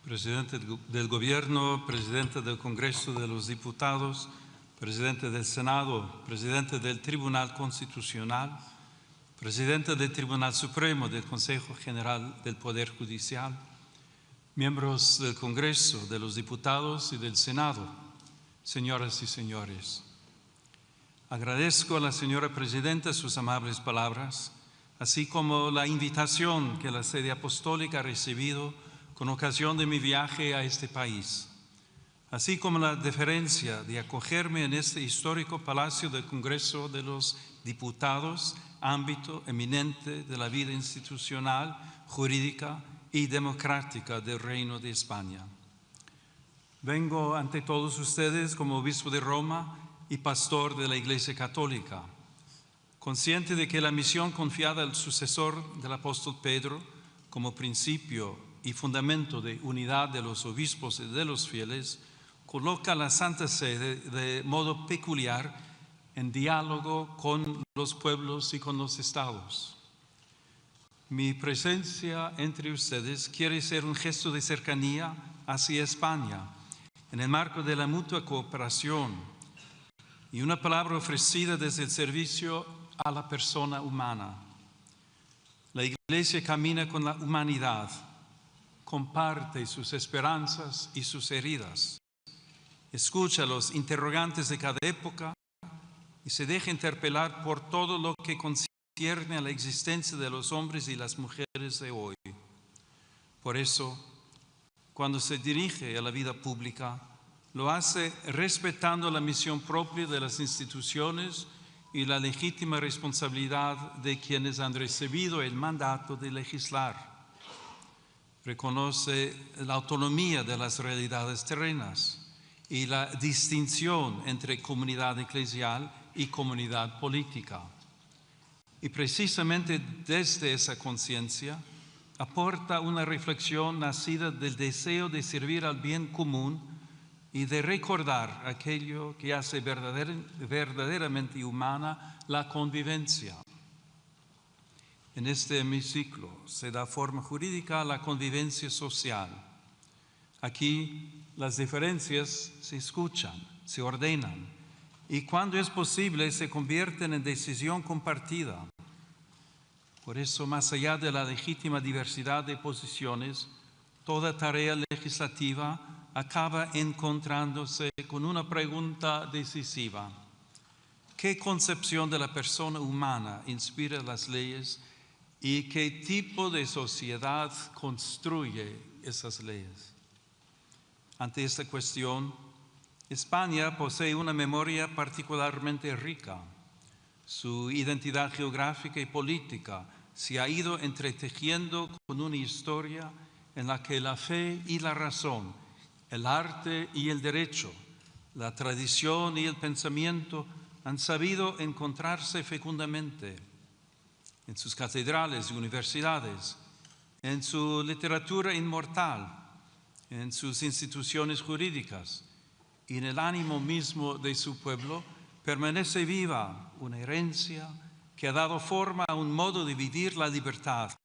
Presidente del Gobierno, Presidente del Congreso de los Diputados, Presidente del Senado, Presidente del Tribunal Constitucional, Presidente del Tribunal Supremo del Consejo General del Poder Judicial, miembros del Congreso, de los Diputados y del Senado, señoras y señores. Agradezco a la señora Presidenta sus amables palabras, así como la invitación que la Sede Apostólica ha recibido con ocasión de mi viaje a este país, así como la deferencia de acogerme en este histórico Palacio del Congreso de los Diputados, ámbito eminente de la vida institucional, jurídica y democrática del Reino de España. Vengo ante todos ustedes como obispo de Roma y pastor de la Iglesia Católica, consciente de que la misión confiada al sucesor del apóstol Pedro como principio y fundamento de unidad de los obispos y de los fieles, coloca a la Santa Sede de modo peculiar en diálogo con los pueblos y con los estados. Mi presencia entre ustedes quiere ser un gesto de cercanía hacia España, en el marco de la mutua cooperación y una palabra ofrecida desde el servicio a la persona humana. La Iglesia camina con la humanidad, comparte sus esperanzas y sus heridas, escucha los interrogantes de cada época y se deja interpelar por todo lo que concierne a la existencia de los hombres y las mujeres de hoy. Por eso, cuando se dirige a la vida pública, lo hace respetando la misión propia de las instituciones y la legítima responsabilidad de quienes han recibido el mandato de legislar. Reconoce la autonomía de las realidades terrenas y la distinción entre comunidad eclesial y comunidad política. Y precisamente desde esa conciencia aporta una reflexión nacida del deseo de servir al bien común y de recordar aquello que hace verdaderamente humana la convivencia. En este hemiciclo se da forma jurídica a la convivencia social. Aquí las diferencias se escuchan, se ordenan y cuando es posible se convierten en decisión compartida. Por eso, más allá de la legítima diversidad de posiciones, toda tarea legislativa acaba encontrándose con una pregunta decisiva. ¿Qué concepción de la persona humana inspira las leyes y qué tipo de sociedad construye esas leyes? Ante esta cuestión, España posee una memoria particularmente rica. Su identidad geográfica y política se ha ido entretejiendo con una historia en la que la fe y la razón, el arte y el derecho, la tradición y el pensamiento han sabido encontrarse fecundamente en sus catedrales y universidades, en su literatura inmortal, en sus instituciones jurídicas y en el ánimo mismo de su pueblo, permanece viva una herencia que ha dado forma a un modo de vivir la libertad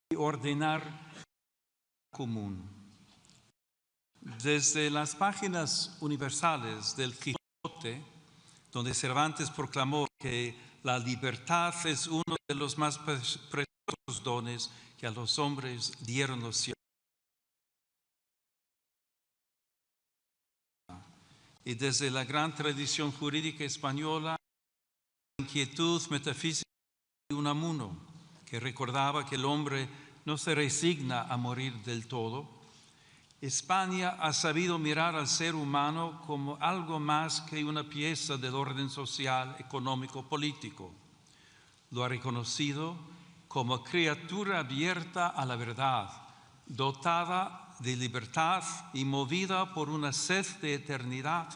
y ordenar común. Desde las páginas universales del Quijote, donde Cervantes proclamó que la libertad es uno de los más preciosos dones que a los hombres dieron los cielos. Y desde la gran tradición jurídica española, la inquietud metafísica de Unamuno, que recordaba que el hombre no se resigna a morir del todo, España ha sabido mirar al ser humano como algo más que una pieza del orden social, económico, político. Lo ha reconocido como criatura abierta a la verdad, dotada de libertad y movida por una sed de eternidad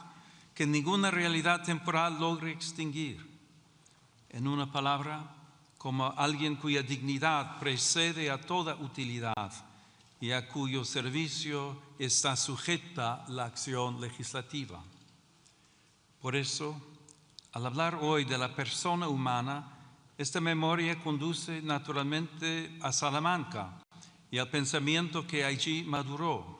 que ninguna realidad temporal logra extinguir. En una palabra, como alguien cuya dignidad precede a toda utilidad y a cuyo servicio está sujeta la acción legislativa. Por eso, al hablar hoy de la persona humana, esta memoria conduce naturalmente a Salamanca y al pensamiento que allí maduró.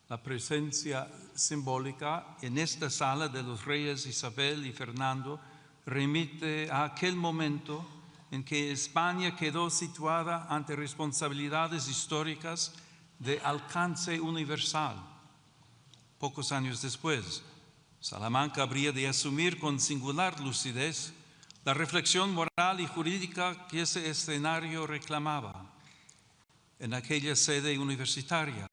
La presencia simbólica en esta sala de los reyes Isabel y Fernando remite a aquel momento en que España quedó situada ante responsabilidades históricas de alcance universal. Pocos años después, Salamanca habría de asumir con singular lucidez la reflexión moral y jurídica que ese escenario reclamaba. En aquella sede universitaria,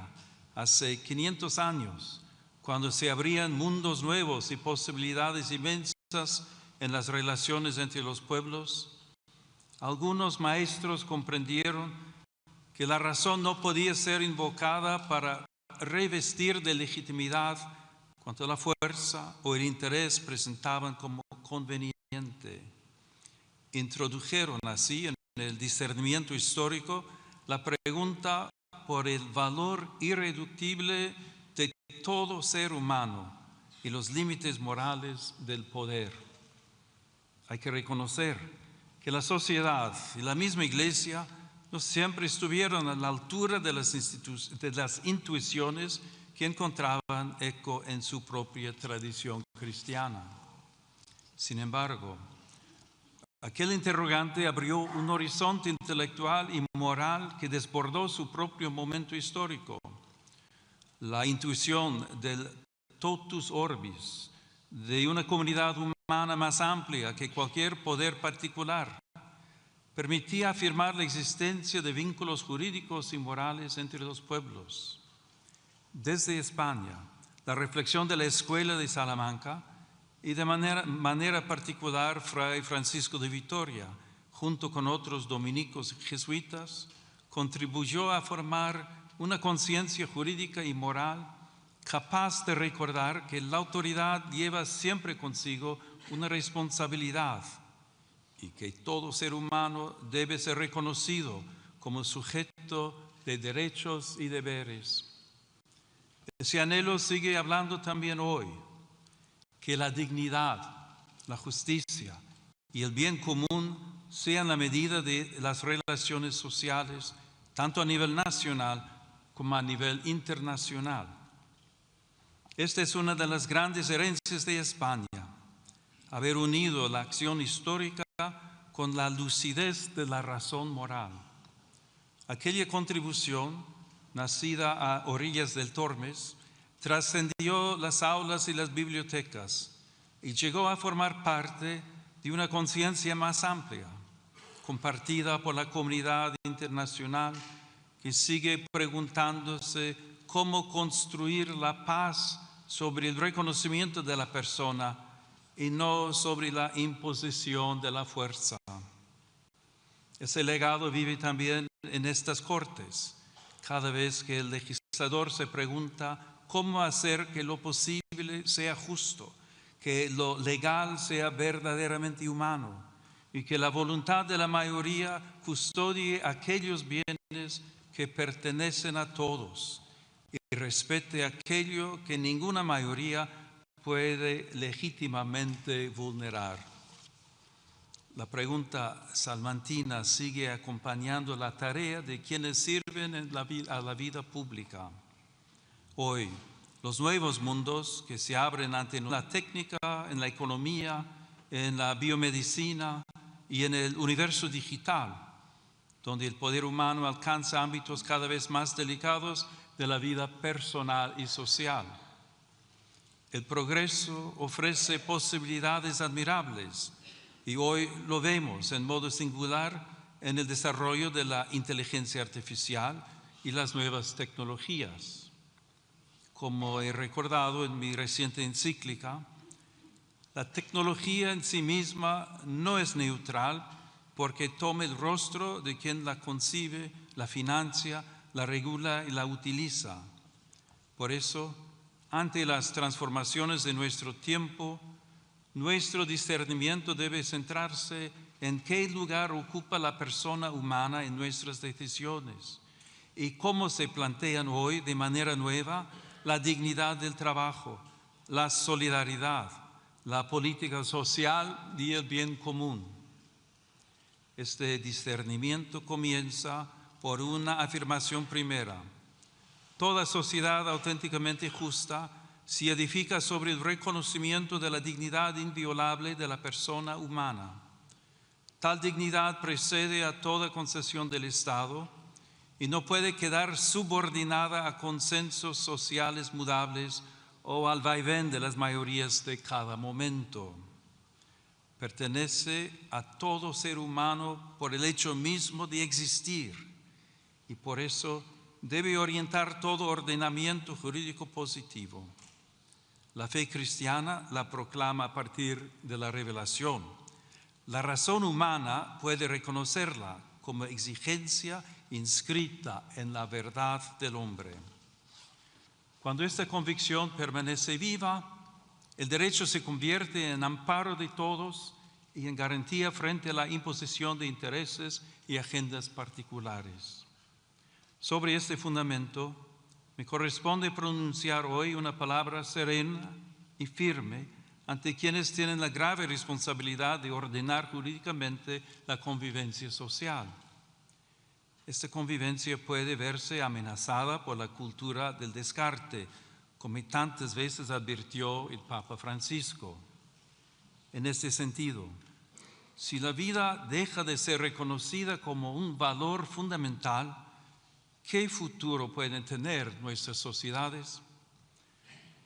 hace 500 años, cuando se abrían mundos nuevos y posibilidades inmensas en las relaciones entre los pueblos, algunos maestros comprendieron que la razón no podía ser invocada para revestir de legitimidad cuanto la fuerza o el interés presentaban como conveniente. Introdujeron así en el discernimiento histórico la pregunta por el valor irreductible de todo ser humano y los límites morales del poder. Hay que reconocer que la sociedad y la misma Iglesia no siempre estuvieron a la altura de las intuiciones que encontraban eco en su propia tradición cristiana. Sin embargo, aquel interrogante abrió un horizonte intelectual y moral que desbordó su propio momento histórico. La intuición del totus orbis, de una comunidad humana más amplia que cualquier poder particular, permitía afirmar la existencia de vínculos jurídicos y morales entre los pueblos. Desde España, la reflexión de la Escuela de Salamanca y de manera particular Fray Francisco de Vitoria, junto con otros dominicos jesuitas, contribuyó a formar una conciencia jurídica y moral capaz de recordar que la autoridad lleva siempre consigo una responsabilidad y que todo ser humano debe ser reconocido como sujeto de derechos y deberes. Ese anhelo sigue hablando también hoy, que la dignidad, la justicia y el bien común sean la medida de las relaciones sociales, tanto a nivel nacional como a nivel internacional. Esta es una de las grandes herencias de España, haber unido la acción histórica con la lucidez de la razón moral. Aquella contribución, nacida a orillas del Tormes, trascendió las aulas y las bibliotecas y llegó a formar parte de una conciencia más amplia, compartida por la comunidad internacional que sigue preguntándose cómo construir la paz sobre el reconocimiento de la persona y no sobre la imposición de la fuerza. Ese legado vive también en estas Cortes, cada vez que el legislador se pregunta cómo hacer que lo posible sea justo, que lo legal sea verdaderamente humano y que la voluntad de la mayoría custodie aquellos bienes que pertenecen a todos y respete aquello que ninguna mayoría puede legítimamente vulnerar. La pregunta salmantina sigue acompañando la tarea de quienes sirven a la vida pública. Hoy, los nuevos mundos que se abren ante la técnica, en la economía, en la biomedicina y en el universo digital, donde el poder humano alcanza ámbitos cada vez más delicados de la vida personal y social. El progreso ofrece posibilidades admirables y hoy lo vemos en modo singular en el desarrollo de la inteligencia artificial y las nuevas tecnologías. Como he recordado en mi reciente encíclica, la tecnología en sí misma no es neutral porque toma el rostro de quien la concibe, la financia, la regula y la utiliza. Por eso, ante las transformaciones de nuestro tiempo, nuestro discernimiento debe centrarse en qué lugar ocupa la persona humana en nuestras decisiones y cómo se plantean hoy de manera nueva la dignidad del trabajo, la solidaridad, la política social y el bien común. Este discernimiento comienza por una afirmación primera. Toda sociedad auténticamente justa se edifica sobre el reconocimiento de la dignidad inviolable de la persona humana. Tal dignidad precede a toda concesión del Estado y no puede quedar subordinada a consensos sociales mudables o al vaivén de las mayorías de cada momento. Pertenece a todo ser humano por el hecho mismo de existir y por eso debe orientar todo ordenamiento jurídico positivo. La fe cristiana la proclama a partir de la revelación. La razón humana puede reconocerla como exigencia inscrita en la verdad del hombre. Cuando esta convicción permanece viva, el derecho se convierte en amparo de todos y en garantía frente a la imposición de intereses y agendas particulares. Sobre este fundamento, me corresponde pronunciar hoy una palabra serena y firme ante quienes tienen la grave responsabilidad de ordenar jurídicamente la convivencia social. Esta convivencia puede verse amenazada por la cultura del descarte, como tantas veces advirtió el Papa Francisco. En este sentido, si la vida deja de ser reconocida como un valor fundamental, ¿qué futuro pueden tener nuestras sociedades?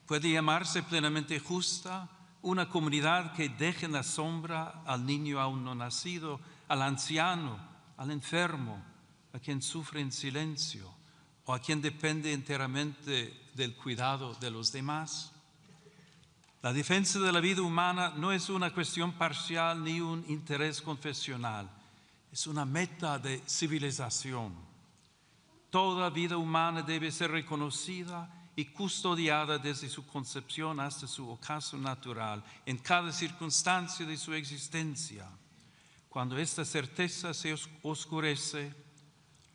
¿Puede llamarse plenamente justa una comunidad que deje en la sombra al niño aún no nacido, al anciano, al enfermo, a quien sufre en silencio o a quien depende enteramente del cuidado de los demás? La defensa de la vida humana no es una cuestión parcial ni un interés confesional, es una meta de civilización. Toda vida humana debe ser reconocida y custodiada desde su concepción hasta su ocaso natural, en cada circunstancia de su existencia. Cuando esta certeza se oscurece,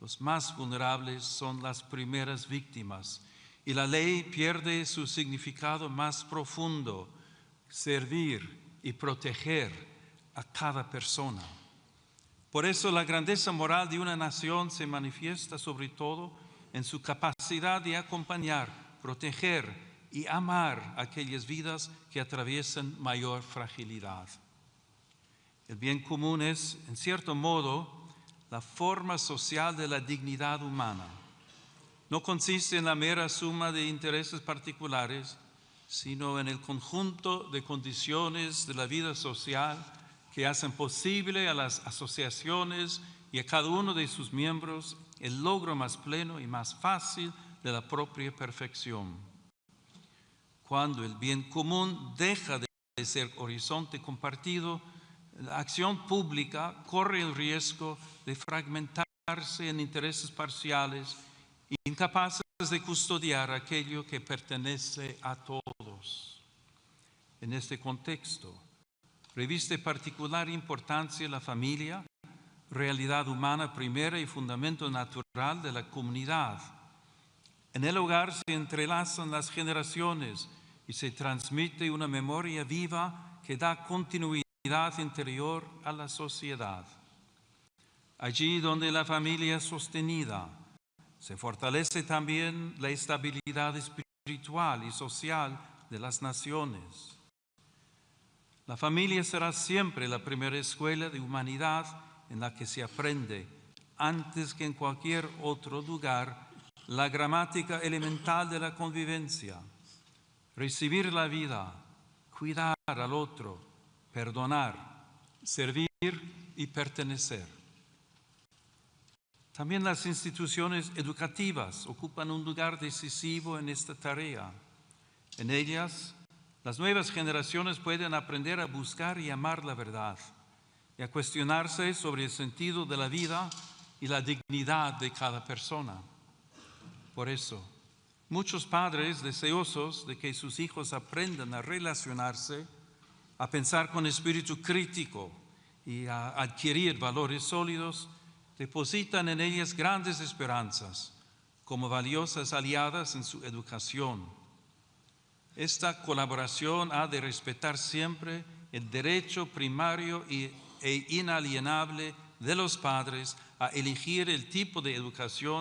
los más vulnerables son las primeras víctimas y la ley pierde su significado más profundo, servir y proteger a cada persona. Por eso la grandeza moral de una nación se manifiesta sobre todo en su capacidad de acompañar, proteger y amar aquellas vidas que atraviesan mayor fragilidad. El bien común es, en cierto modo, la forma social de la dignidad humana. No consiste en la mera suma de intereses particulares, sino en el conjunto de condiciones de la vida social que hacen posible a las asociaciones y a cada uno de sus miembros el logro más pleno y más fácil de la propia perfección. Cuando el bien común deja de ser horizonte compartido, la acción pública corre el riesgo de fragmentarse en intereses parciales, incapaces de custodiar aquello que pertenece a todos. En este contexto, reviste particular importancia la familia, realidad humana primera y fundamento natural de la comunidad. En el hogar se entrelazan las generaciones y se transmite una memoria viva que da continuidad interior a la sociedad. Allí donde la familia es sostenida, se fortalece también la estabilidad espiritual y social de las naciones. La familia será siempre la primera escuela de humanidad en la que se aprende, antes que en cualquier otro lugar, la gramática elemental de la convivencia. Recibir la vida, cuidar al otro, perdonar, servir y pertenecer. También las instituciones educativas ocupan un lugar decisivo en esta tarea. En ellas, las nuevas generaciones pueden aprender a buscar y amar la verdad y a cuestionarse sobre el sentido de la vida y la dignidad de cada persona. Por eso, muchos padres deseosos de que sus hijos aprendan a relacionarse, a pensar con espíritu crítico y a adquirir valores sólidos, depositan en ellas grandes esperanzas como valiosas aliadas en su educación. Esta colaboración ha de respetar siempre el derecho primario e inalienable de los padres a elegir el tipo de educación